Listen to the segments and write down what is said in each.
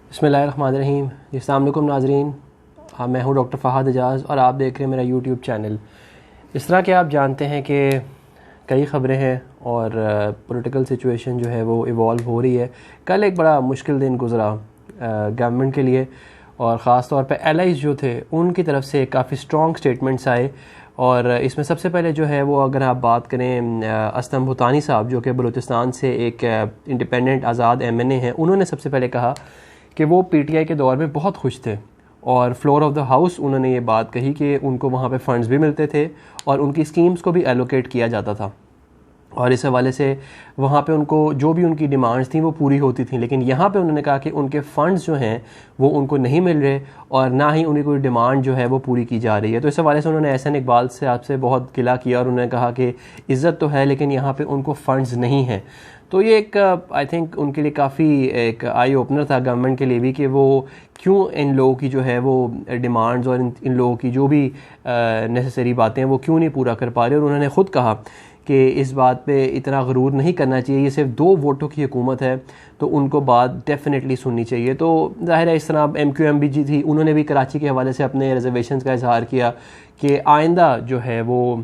बिस्मिल्लाहिर्रहमानिर्रहीम। अस्सलाम वालेकुम नाज़रीन। मैं हूं डॉक्टर फ़हाद एजाज़ और आप देख रहे हैं मेरा यूट्यूब चैनल। इस तरह के आप जानते हैं कि कई ख़बरें हैं और पॉलिटिकल सिचुएशन जो है वो इवॉल्व हो रही है। कल एक बड़ा मुश्किल दिन गुज़रा गवर्नमेंट के लिए और ख़ास तौर पे एलाइज़ जो थे उनकी तरफ से काफ़ी स्ट्रॉन्ग स्टेटमेंट्स आए। और इसमें सबसे पहले जो है वो अगर आप बात करें असलम भूतानी साहब जो कि बलूचिस्तान से एक इंडिपेंडेंट आज़ाद MNA हैं, उन्होंने सबसे पहले कहा कि वो PTI के दौर में बहुत खुश थे और फ्लोर ऑफ द हाउस उन्होंने ये बात कही कि उनको वहाँ पे फंड्स भी मिलते थे और उनकी स्कीम्स को भी एलोकेट किया जाता था और इस हवाले से वहाँ पे उनको जो भी उनकी डिमांड्स थी वो पूरी होती थी। लेकिन यहाँ पे उन्होंने कहा कि उनके फ़ंड्स जो हैं वो उनको नहीं मिल रहे और ना ही उनकी कोई डिमांड जो है वो पूरी की जा रही है। तो इस हवाले से उन्होंने एहसन इकबाल से आपसे बहुत गिला किया और उन्होंने कहा कि इज़्ज़त तो है लेकिन यहाँ पे उनको फ़ंड्स नहीं हैं। तो ये एक आई थिंक उनके लिए काफ़ी एक आई ओपनर था गवर्नमेंट के लिए भी कि वो क्यों इन लोगों की जो है वो डिमांड्स और इन लोगों की जो भी नेसेसरी बातें हैं वो क्यों नहीं पूरा कर पा रहे। और उन्होंने ख़ुद कहा कि इस बात पे इतना गरूर नहीं करना चाहिए, ये सिर्फ 2 वोटों की हुकूमत है तो उनको बात डेफिनेटली सुननी चाहिए। तो ज़ाहिर है इस तरह MQMB जी थी, उन्होंने भी कराची के हवाले से अपने रिजर्वेशंस का इजहार किया कि आइंदा जो है वो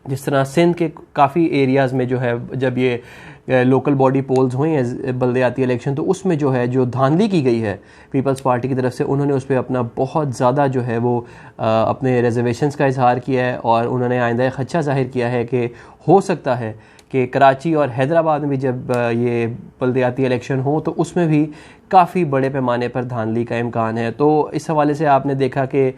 जिस तरह सिंध के काफ़ी एरियाज़ में जो है जब ये लोकल बॉडी पोल्स हुई हैं बल्दियाती इलेक्शन, तो उसमें जो है जो धांधली की गई है पीपल्स पार्टी की तरफ से, उन्होंने उस पर अपना बहुत ज़्यादा जो है वो अपने रिजर्वेशंस का इजहार किया है और उन्होंने आइंदा खदशा ज़ाहिर किया है कि हो सकता है कि कराची और हैदराबाद में भी जब ये बल्दियाती इलेक्शन हो तो उसमें भी काफ़ी बड़े पैमाने पर धांधली का इम्कान है। तो इस हवाले से आपने देखा कि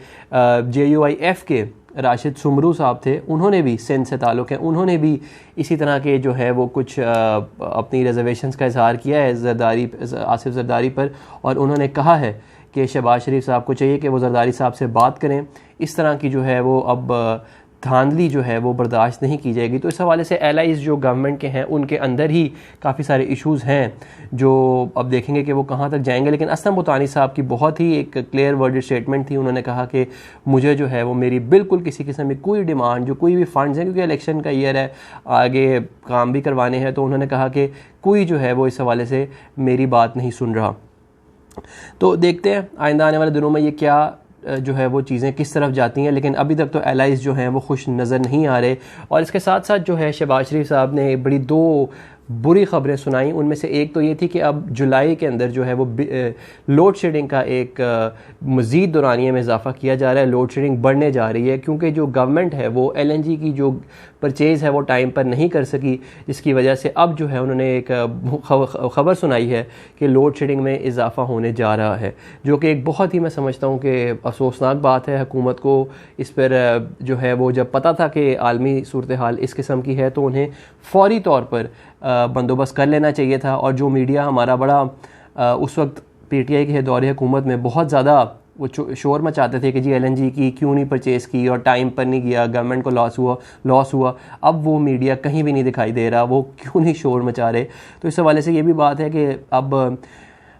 JUIF के राशिद सुमरू साहब थे, उन्होंने भी सिंध से ताल्लुक़ है, उन्होंने भी इसी तरह के जो है वो कुछ अपनी रिजर्वेशंस का इजहार किया है आसिफ जरदारी पर और उन्होंने कहा है कि शहबाज शरीफ साहब को चाहिए कि वो जरदारी साहब से बात करें। इस तरह की जो है वो अब धांधली जो है वो बर्दाश्त नहीं की जाएगी। तो इस हवाले से एलाइज़ जो गवर्नमेंट के हैं उनके अंदर ही काफ़ी सारे इश्यूज़ हैं जो अब देखेंगे कि वो कहाँ तक जाएंगे। लेकिन असलम भूतानी साहब की बहुत ही एक क्लियर वर्डेड स्टेटमेंट थी। उन्होंने कहा कि मुझे जो है वो मेरी बिल्कुल किसी किस्म की कोई डिमांड जो कोई भी फंड्स हैं, क्योंकि इलेक्शन का ईयर है, आगे काम भी करवाने हैं, तो उन्होंने कहा कि कोई जो है वो इस हवाले से मेरी बात नहीं सुन रहा। तो देखते हैं आइंदा आने वाले दिनों में ये क्या जो है वो चीज़ें किस तरफ जाती हैं। लेकिन अभी तक तो एलाइज़ जो हैं वो खुश नज़र नहीं आ रहे। और इसके साथ साथ जो है शहबाज शरीफ साहब ने बड़ी 2 बुरी ख़बरें सुनाई। उनमें से एक तो ये थी कि अब जुलाई के अंदर जो है वो लोड शेडिंग का एक मज़ीद दौरानिए में इजाफा किया जा रहा है। लोड शेडिंग बढ़ने जा रही है क्योंकि जो गवर्नमेंट है वो LNG की जो परचेज़ है वो टाइम पर नहीं कर सकी, जिसकी वजह से अब जो है उन्होंने एक ख़बर सुनाई है कि लोड शेडिंग में इजाफा होने जा रहा है, जो कि एक बहुत ही मैं समझता हूँ कि अफसोसनाक बात है। हुकूमत को इस पर जो है वो जब पता था कि आलमी सूरत हाल इस किस्म की है तो उन्हें फ़ौरी तौर पर बंदोबस्त कर लेना चाहिए था। और जो मीडिया हमारा बड़ा उस वक्त PTI के दौरे हुकूमत में बहुत ज़्यादा वो शोर मचाते थे कि जी LNG की क्यों नहीं परचेज़ की और टाइम पर नहीं किया, गवर्नमेंट को लॉस हुआ। अब वो मीडिया कहीं भी नहीं दिखाई दे रहा, वो क्यों नहीं शोर मचा रहे। तो इस हवाले से ये भी बात है कि अब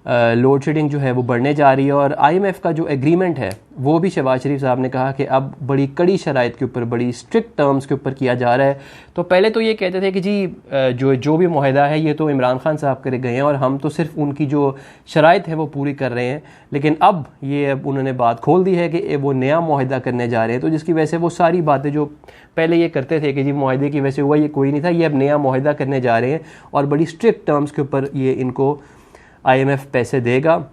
लोड शेडिंग जो है वो बढ़ने जा रही है। और IMF का जो एग्रीमेंट है वो भी शहबाज शरीफ साहब ने कहा कि अब बड़ी कड़ी शराइत के ऊपर, बड़ी स्ट्रिक्ट टर्म्स के ऊपर किया जा रहा है। तो पहले तो ये कहते थे कि जी जो भी मुआहदा है ये तो इमरान खान साहब करे गए हैं और हम तो सिर्फ उनकी जो शराइत है वो पूरी कर रहे हैं। लेकिन अब उन्होंने बात खोल दी है कि वो नया मुआहदा करने जा रहे हैं। तो जिसकी वजह से वो सारी बातें जो पहले ये करते थे कि जी मुआहदे की वजह से हुआ, ये कोई नहीं था, ये अब नया मुआहदा करने जा रहे हैं और बड़ी स्ट्रिक्ट टर्म्स के ऊपर ये इनको IMF पैसे देगा।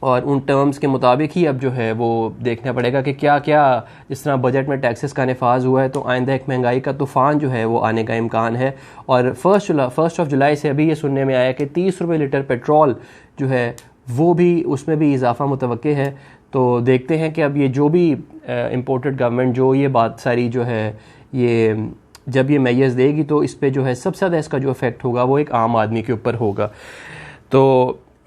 और उन टर्म्स के मुताबिक ही अब जो है वो देखना पड़ेगा कि क्या क्या, जिस तरह बजट में टैक्सेस का नफाज हुआ है तो आइंदा एक महंगाई का तूफ़ान जो है वो आने का इम्कान है। और 1 जुलाई से अभी ये सुनने में आया कि 30 रुपये लीटर पेट्रोल जो है वो भी, उसमें भी इजाफा मुतवक्के है। तो देखते हैं कि अब ये जो भी इम्पोर्टेड गवर्नमेंट जो ये बात सारी जो है ये जब ये मेजर्स देगी तो इस पर जो है सबसे ज़्यादा इसका जो इफ़ेक्ट होगा वो एक आम आदमी के ऊपर होगा। तो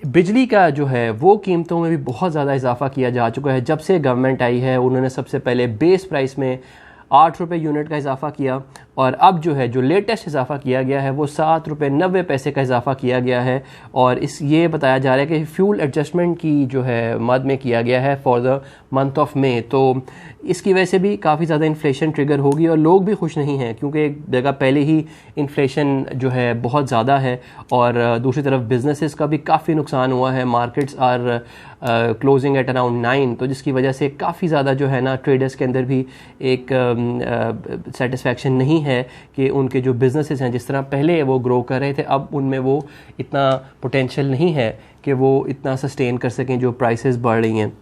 बिजली का जो है वो कीमतों में भी बहुत ज़्यादा इजाफा किया जा चुका है। जब से गवर्नमेंट आई है उन्होंने सबसे पहले बेस प्राइस में 8 रुपये यूनिट का इजाफा किया और अब जो है जो लेटेस्ट इजाफा किया गया है वो ₹7.90 का इजाफा किया गया है। और ये बताया जा रहा है कि फ्यूल एडजस्टमेंट की जो है मद में किया गया है for the month of May. तो इसकी वजह से भी काफ़ी ज़्यादा इन्फ्लेशन ट्रिगर होगी और लोग भी खुश नहीं हैं, क्योंकि एक जगह पहले ही इन्फ्लेशन जो है बहुत ज़्यादा है और दूसरी तरफ बिजनेसेस का भी काफ़ी नुकसान हुआ है। Markets are closing at around 9, तो जिसकी वजह से काफ़ी ज़्यादा जो है ना ट्रेडर्स के अंदर भी एक सेटिस्फैक्शन नहीं है कि उनके जो बिजनेसेस हैं जिस तरह पहले वो ग्रो कर रहे थे, अब उनमें वो इतना पोटेंशियल नहीं है कि वो इतना सस्टेन कर सकें जो प्राइसेस बढ़ रही हैं।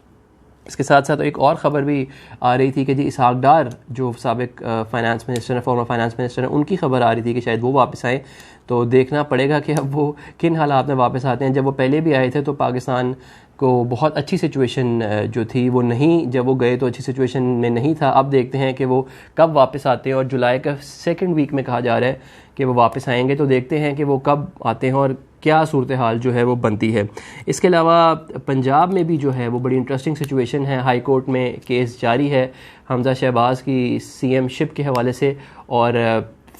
इसके साथ साथ एक और ख़बर भी आ रही थी कि जी इसहाक डार जो साबिक फाइनेंस मिनिस्टर हैं, फॉर्मर फाइनेंस मिनिस्टर हैं, उनकी खबर आ रही थी कि शायद वो वापस आए। तो देखना पड़ेगा कि अब वो किन हालात में वापस आते हैं। जब वो पहले भी आए थे तो पाकिस्तान को बहुत अच्छी सिचुएशन जो थी वो नहीं, जब वो गए तो अच्छी सिचुएशन में नहीं था। अब देखते हैं कि वो कब वापस आते हैं और जुलाई का 2nd वीक में कहा जा रहा है कि वो वापस आएंगे। तो देखते हैं कि वो कब आते हैं और क्या सूरत हाल जो है वो बनती है। इसके अलावा पंजाब में भी जो है वो बड़ी इंटरेस्टिंग सिचुएशन है। हाई कोर्ट में केस जारी है हमजा शहबाज की सीएम शिप के हवाले से और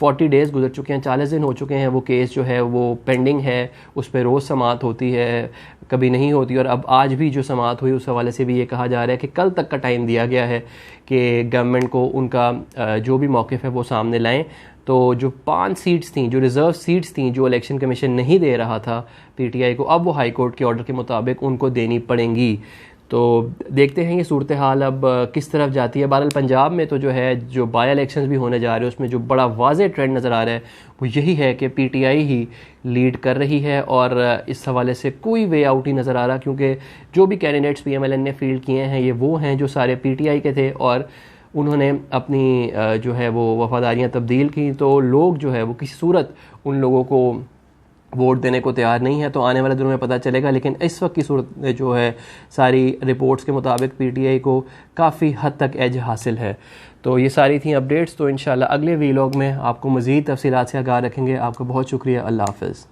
40 डेज़ गुजर चुके हैं, 40 दिन हो चुके हैं। वो केस जो है वो पेंडिंग है, उस पर रोज़ समाअत होती है, कभी नहीं होती। और अब आज भी जो समाअत हुई उस हवाले से भी ये कहा जा रहा है कि कल तक का टाइम दिया गया है कि गवर्नमेंट को उनका जो भी मौक़िफ़ है वो सामने लाएं। तो जो 5 सीट्स थी, जो रिज़र्व सीट्स थी, जो इलेक्शन कमीशन नहीं दे रहा था पीटीआई को, अब वो हाई कोर्ट के ऑर्डर के मुताबिक उनको देनी पड़ेंगी। तो देखते हैं ये सूरत हाल अब किस तरफ जाती है। बहरहाल पंजाब में तो जो है जो बाई इलेक्शंस भी होने जा रहे हैं उसमें जो बड़ा वाज़ेह ट्रेंड नज़र आ रहा है वो यही है कि पीटीआई ही लीड कर रही है और इस हवाले से कोई वे आउट ही नज़र आ रहा, क्योंकि जो भी कैंडिडेट्स पीएमएलएन ने फील्ड किए हैं ये वो हैं जो सारे पीटीआई के थे और उन्होंने अपनी जो है वो वफादारियाँ तब्दील की। तो लोग जो है वो किसी सूरत उन लोगों को वोट देने को तैयार नहीं है। तो आने वाले दिनों में पता चलेगा, लेकिन इस वक्त की सूरत में जो है सारी रिपोर्ट्स के मुताबिक पीटीआई को काफ़ी हद तक एज हासिल है। तो ये सारी थी अपडेट्स। तो इंशाल्लाह अगले वीलॉग में आपको मज़ीद तफसीलात से आगाह रखेंगे। आपका बहुत शुक्रिया। अल्लाह हाफ़िज़।